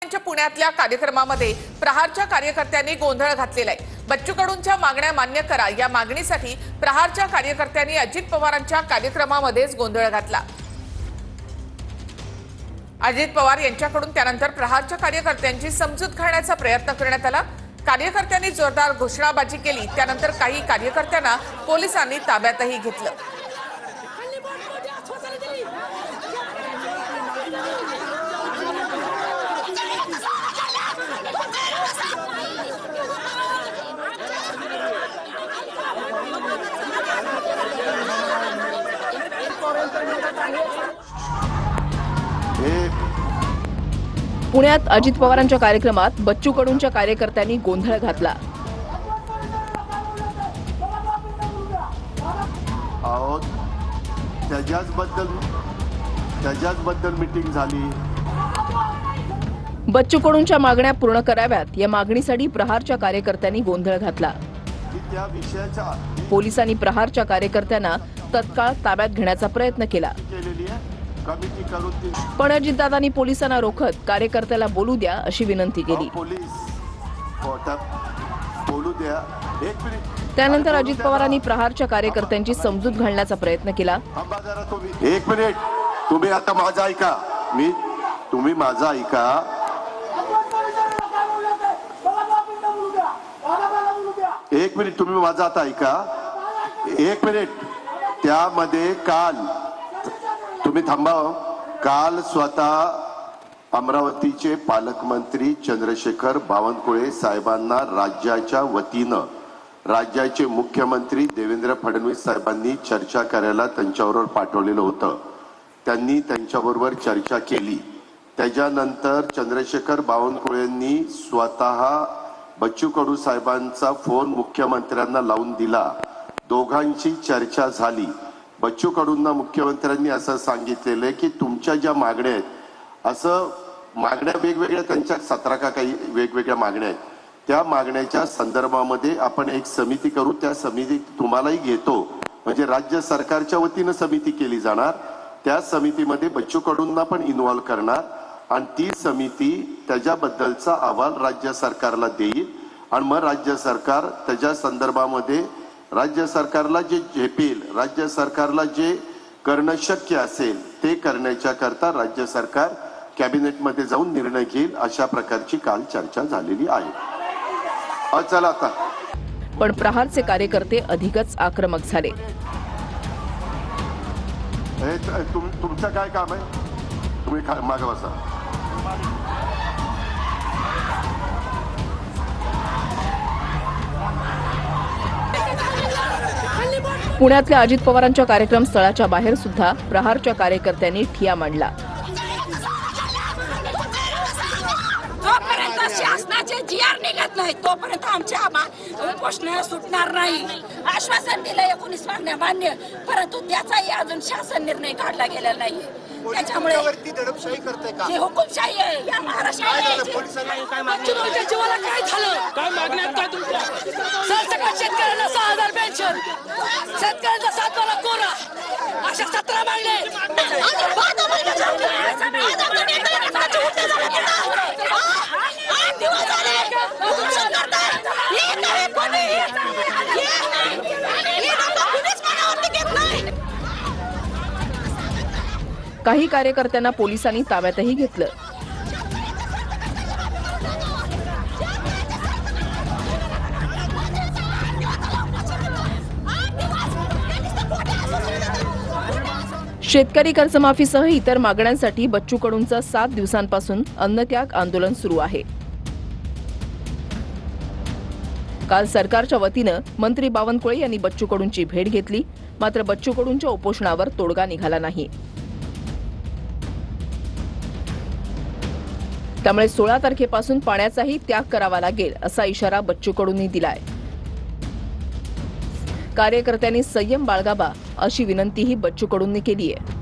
पवारांच्या पुण्यातल्या कार्यक्रमामध्ये प्रहारच्या कार्यकर्त्यांनी गोंधळ घातलेला आहे। बच्चू कडूंच्या मागण्या मान्य करा या मागणीसाठी प्रहारच्या कार्यकर्त्यांनी अजित पवारांच्या कार्यक्रमामध्येच गोंधळ घातला। अजित पवार यांच्याकडून त्यानंतर प्रहारच्या कार्यकर्त्यांची समजूत घालण्याचा प्रयत्न करण्यात आला। कार्यकर्त्यांनी जोरदार घोषणाबाजी केली। त्यानंतर काही कार्यकर्त्यांना पोलिसांनी ताब्यातही घेतलं। पुण्यात अजित पवारांच्या कार्यक्रमात बच्चू कडूंच्या कार्यकर्त्यांनी गोंधळ घातला। त्याच्याबद्दल मीटिंग झाली। बच्चू कडूंच्या मागण्या पूर्ण कराव्यात या मागणीसाठी प्रहारच्या कार्यकर्त्यांनी गोंधळ घातला। त्या विषयाच्या पोलिसांनी प्रहारच्या कार्यकर्त्यांना तत्काळ ताब्यात घेण्याचा प्रयत्न केला, पण अजितदादांनी पोलिसांना रोखत कार्यकर्त्याला बोलू द्या अशी विनंती केली। त्यानंतर अजित पवारांनी प्रहारच्या कार्यकर्त्यांची समजूत घालण्याचा प्रयत्न केला। एक मिनिट, तुम्ही आता माझा ऐका, तुम्ही माझा ऐका। एक मिनिट, तुम्ही माझा आता ऐका। एक मिनिट, त्यामध्ये काल तुम्ही थांबा। काल स्वतः अमरावतीचे पालकमंत्री चंद्रशेखर बावनकुळे साहेबांना राज्याच्या वतीनं राज्याचे मुख्यमंत्री देवेंद्र फडणवीस साहेबांनी चर्चा करायला त्यांच्याबरोबर पाठवलेलं होतं। त्यांनी त्यांच्याबरोबर चर्चा केली। त्याच्यानंतर चंद्रशेखर बावनकुळेंनी स्वतः बच्चू कडू साहेबांचा फोन मुख्यमंत्र्यांना लावून दिला। दोघांची चर्चा झाली। बच्चू कडूंना मुख्यमंत्र्यांनी असं सांगितलेलं की तुमच्या ज्या मागण्या आहेत, असं मागण्या वेगवेगळ्या, त्यांच्या 17 का काही वेगवेगळ्या मागण्या आहेत, त्या मागण्याच्या संदर्भामध्ये आपण एक समिती करू। त्या समितीत तुम्हालाही घेतो, म्हणजे राज्य सरकारच्या वतीनं समिती केली जाणार। त्या समितीमध्ये बच्चू कडूंना पण इन्व्हॉल्व करणार आणि ती समिती त्याच्याबद्दलचा अहवाल राज्य सरकारला देईल आणि मग राज्य सरकार त्याच्या संदर्भामध्ये राज्य सरकारला जे झेपेल, राज्य सरकारला जे करणं शक्य असेल ते करण्याच्या करता राज्य सरकार कॅबिनेटमध्ये जाऊन निर्णय घेईल। अशा प्रकारची काल चर्चा झालेली आहे। चला आता, पण प्रहारचे कार्यकर्ते अधिकच आक्रमक झाले। तुमचं काय काम आहे? तुम्ही मागे बसा। पुण्यातल्या अजित पवारांच्या कार्यक्रम स्थळाच्या बाहेर सुद्धा प्रहारच्या कार्यकर्त्यांनी ठिय्या मांडला। जोपर्यंत शासनाचे जीआर निघत नाही तोपर्यंत आमच्या उपोषण सुटणार नाही। आश्वासन दिलं 19 मागण्या मान्य, परंतु त्याचाही अजून शासन निर्णय काढला गेलेला नाही। त्याच्यामुळे दडपशाही करते का? ही हुकुमशाही आहे या महाराष्ट्रात। जीवाला काय झालं? काय मागण्यात काय तुमच्या? सरसकट शेतकऱ्यांना 6000 पेन्शन, शेतकऱ्यांचा 7 वाला कोरा, अशा 17 मागण्या काही कार्यकर्त्यांना पोलिसांनी ताब्यातही घेतलं। शेतकरी कर्जमाफीसह इतर मागण्यांसाठी बच्चू कडूंचं 7 दिवसांपासून अन्नत्याग आंदोलन सुरू आहे। काल सरकारच्या वतीनं मंत्री बावनकुळे यांनी बच्चू कडूंची भेट घेतली, मात्र बच्चू कडूंच्या उपोषणावर तोडगा निघाला नाही। त्यामुळे 16 तारखेपासून पाण्याचाही त्याग करावा लागेल असा इशारा बच्चू कडूंनी दिलाय। कार्यकर्त्यांनी संयम बाळगावा अशी विनंतीही बच्चू कडूंनी केली आहे।